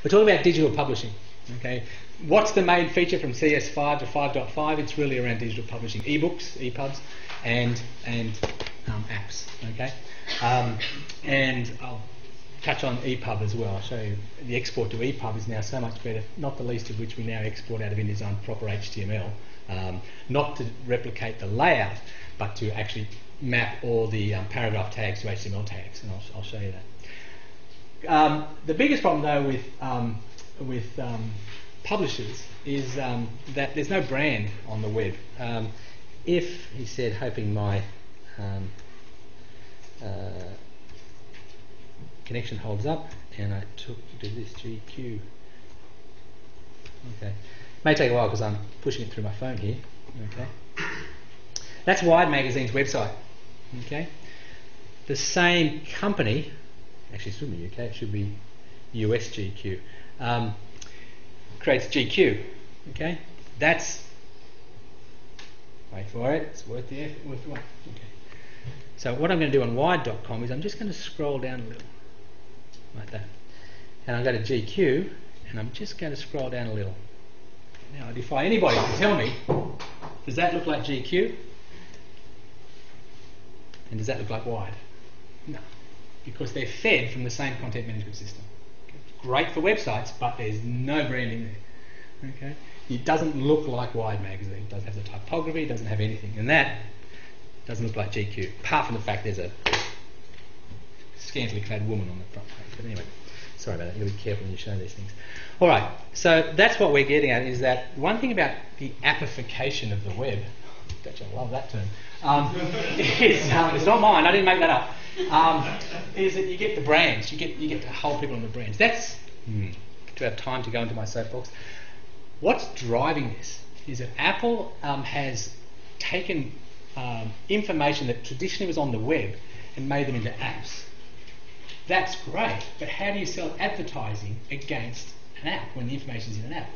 We're talking about digital publishing. Okay, what's the main feature from CS5 to 5.5? It's really around digital publishing, eBooks, EPUBs, and apps. Okay, and I'll touch on EPUB as well. I'll show you the export to EPUB is now so much better. Not the least of which we now export out of InDesign proper HTML, not to replicate the layout, but to actually map all the paragraph tags to HTML tags, and I'll show you that. The biggest problem though with publishers is that there's no brand on the web. If, he said, hoping my connection holds up, and I took to this GQ. Okay, may take a while because I'm pushing it through my phone here. Okay, that's Wired Magazine's website. Okay, the same company, actually it shouldn't be UK, it should be US GQ, creates GQ. Okay, that's, wait for it, it's worth the effort, worth the wait. Okay. So what I'm going to do on Wired.com is I'm just going to scroll down a little, like that, and I'm going to GQ, and I'm just going to scroll down a little. Now I defy anybody to tell me, does that look like GQ? And does that look like Wired? No, because they're fed from the same content management system. Okay. Great for websites, but there's no branding there. Okay, it doesn't look like Wired Magazine. It doesn't have the typography, it doesn't have anything, and that doesn't look like GQ, apart from the fact there's a scantily clad woman on the front page. But anyway, sorry about that, you've got to be careful when you show these things. Alright, so that's what we're getting at, is that one thing about the appification of the web, I love that term, it's not mine, I didn't make that up, is that you get the brands, you get to hold people on the brands. That's, to have time to go into my soapbox. What's driving this is that Apple has taken information that traditionally was on the web and made them into apps. That's great, but how do you sell advertising against an app when the information is in an app?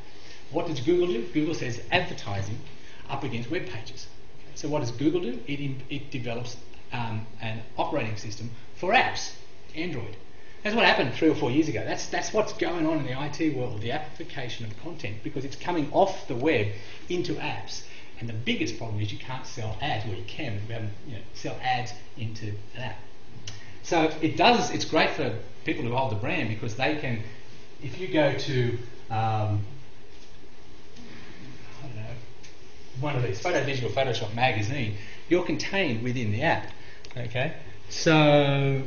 What does Google do? Google says advertising up against web pages. So what does Google do? It develops an operating system for apps, Android. That's what happened 3 or 4 years ago. That's what's going on in the IT world, the application of content, because it's coming off the web into apps. And the biggest problem is you can't sell ads, well you can, but sell ads into an app. So it's great for people who hold the brand, because they can, if you go to, I don't know, one of these, Digital Photoshop magazine, you're contained within the app. Okay? So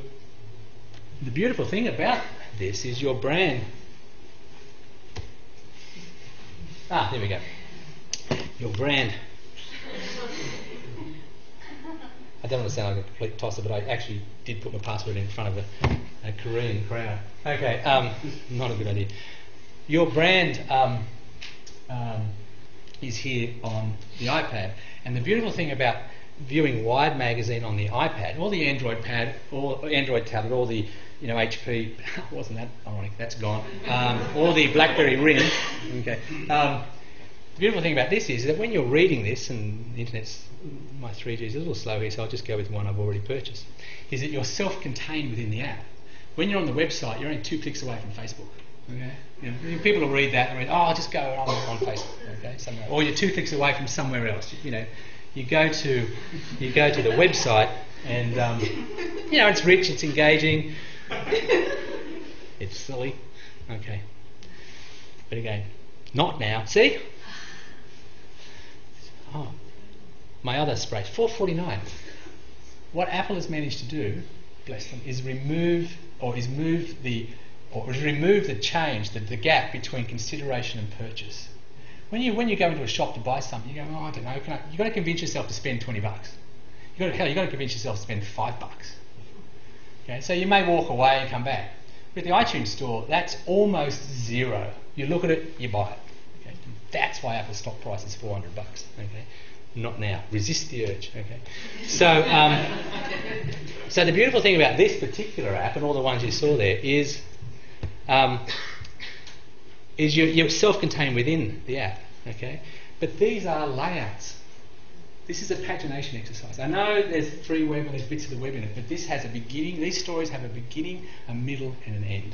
the beautiful thing about this is your brand. There we go. Your brand. I don't want to sound like a complete tosser, but I actually did put my password in front of a Korean crowd. Okay, not a good idea. Your brand is here on the iPad, and the beautiful thing about viewing Wired Magazine on the iPad, or the Android pad, or Android tablet, or the HP, wasn't that ironic? That's gone. Or the BlackBerry Ring. Okay. The beautiful thing about this is that when you're reading this, and the internet's, my 3G is a little slow here, so I'll just go with one I've already purchased, is that you're self-contained within the app. When you're on the website, you're only 2 clicks away from Facebook. Okay? People will read that and read, I'll just go on Facebook. Okay? Somewhere. Or you're 2 clicks away from somewhere else. You go to the website, and it's rich, it's engaging, it's silly. Okay. But again, not now. See? Oh, my other spray, $4.49. What Apple has managed to do, bless them, is remove the change, the gap between consideration and purchase. When you go into a shop to buy something, you go, I don't know, you've got to convince yourself to spend $20. You've got to convince yourself to spend $5. Okay, so you may walk away and come back. But at the iTunes store, that's almost zero. You look at it, you buy it. Okay? That's why Apple's stock price is $400. Okay, not now. Resist the urge. Okay, so so the beautiful thing about this particular app and all the ones you saw there is you're self-contained within the app. Okay, but these are layouts. This is a pagination exercise. I know there's free web and there's bits of the web in it, but this has a beginning. These stories have a beginning, a middle, and an end.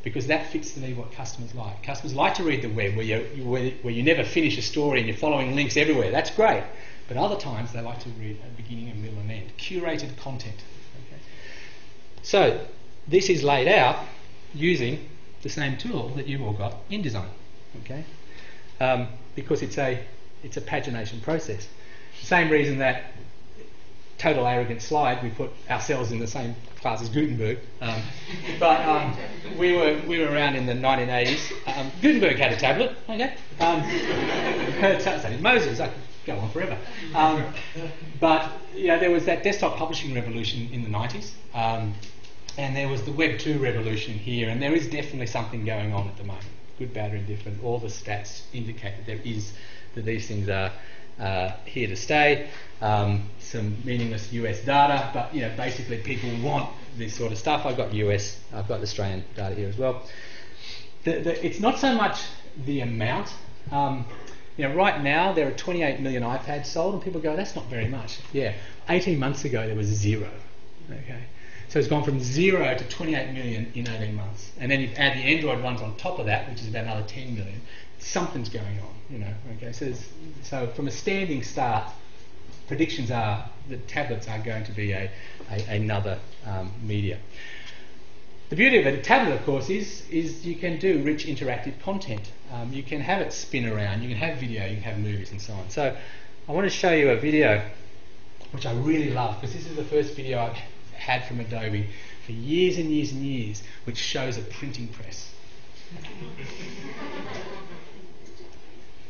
because that fits the need what customers like. Customers like to read the web where you never finish a story and you're following links everywhere. That's great. But other times they like to read a beginning, a middle and end. Curated content. Okay. So this is laid out using the same tool that you've all got, InDesign. Okay. Because it's a pagination process. Same reason that total arrogant slide, we put ourselves in the same class as Gutenberg. But we were around in the 1980s. Gutenberg had a tablet, okay? So did Moses. I could go on forever. But there was that desktop publishing revolution in the 90s. And there was the Web 2 revolution here. And there is definitely something going on at the moment. Good, bad, or indifferent. All the stats indicate that these things are here to stay. Some meaningless US data, but basically people want this sort of stuff. I've got Australian data here as well. It's not so much the amount. Right now there are 28 million iPads sold, and people go, "That's not very much." Yeah, 18 months ago there was 0. Okay, so it's gone from 0 to 28 million in 18 months, and then you add the Android ones on top of that, which is about another 10 million. Something's going on, Okay, so from a standing start, predictions are that tablets are going to be another media. The beauty of a tablet, of course, is you can do rich interactive content. You can have it spin around, you can have video, you can have movies and so on. So I want to show you a video which I really love, because this is the first video I've had from Adobe for years and years and years, which shows a printing press.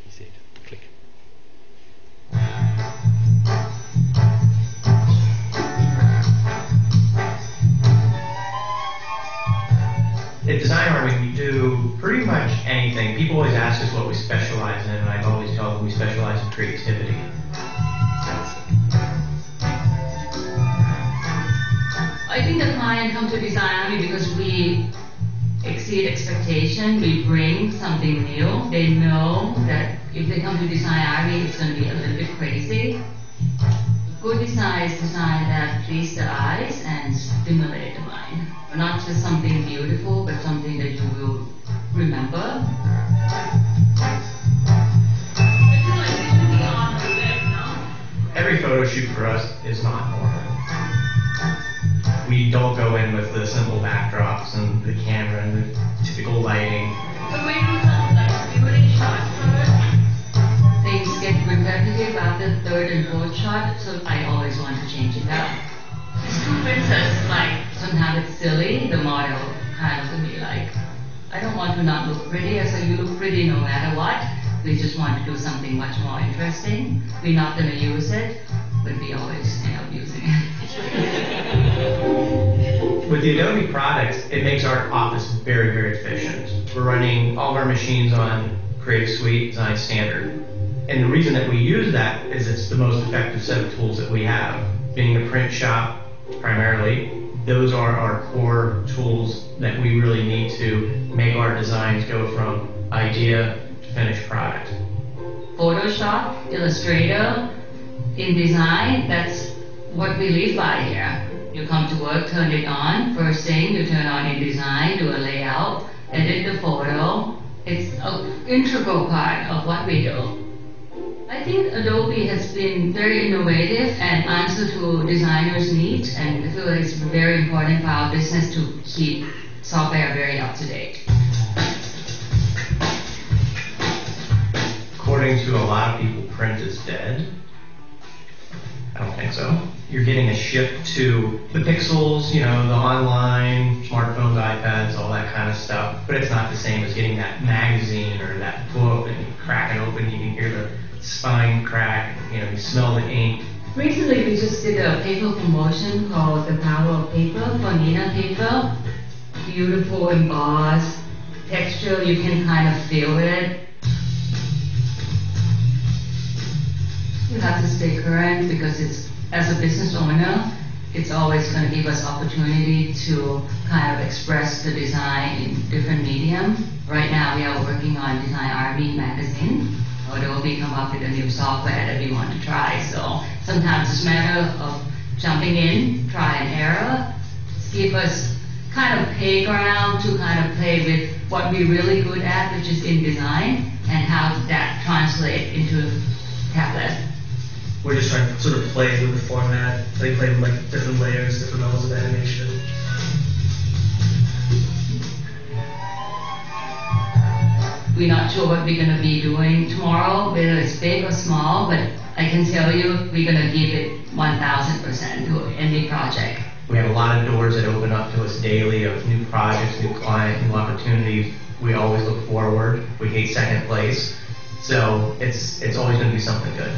You see it. Click. At Design Army, we do pretty much anything. People always ask us what we specialize in, and I've always told them we specialize in creativity. I think the client come to Design Army because we exceed expectation. We bring something new. They know that if they come to Design Army, it's going to be a little bit crazy. Good design is design that pleases the eyes and stimulate the mind. Not just something beautiful, but something that you will remember. Every photo shoot for us is not normal. We don't go in with the simple backdrops and the camera and the typical lighting. So we do something like shooting shots first. Things get repetitive after the third and fourth shot, so I always want to change it up. Princess, like, somehow it's silly. The model kind of to be like, I don't want to not look pretty. I said, you look pretty no matter what. We just want to do something much more interesting. We're not going to use it, but we always end up using it. With the Adobe products, it makes our office very, very efficient. We're running all of our machines on Creative Suite Design Standard. And the reason that we use that is it's the most effective set of tools that we have. Being a print shop, primarily, those are our core tools that we really need to make our designs go from idea to finished product. Photoshop, Illustrator, InDesign, that's what we live by here. You come to work, turn it on, first thing you turn on InDesign, do a layout, edit the photo. It's an integral part of what we do. I think Adobe has been very innovative and answer to designers' needs, and I feel it's very important for our business to keep software very up to date. According to a lot of people, print is dead. I don't think so. You're getting a shift to the pixels, the online, smartphones, iPads, all that kind of stuff, but it's not the same as getting that magazine or that book and you crack it open, you can hear the spine crack, you smell the ink. Recently we just did a paper promotion called The Power of Paper for Nina Paper. Beautiful embossed texture, you can kind of feel it. You have to stay current because as a business owner, it's always going to give us opportunity to kind of express the design in different medium. Right now we are working on Design Army magazine. Adobe come up with a new software that we want to try. So sometimes it's a matter of jumping in, try and error, give us kind of playground to kind of play with what we're really good at, which is InDesign, and how that translates into tablet. We're just trying to sort of play with the format, play with like different layers, different levels of animation. We're not sure what we're going to be doing tomorrow, whether it's big or small, but I can tell you we're going to give it 1,000% to any project. We have a lot of doors that open up to us daily of new projects, new clients, new opportunities. We always look forward. We hate second place. So it's always going to be something good.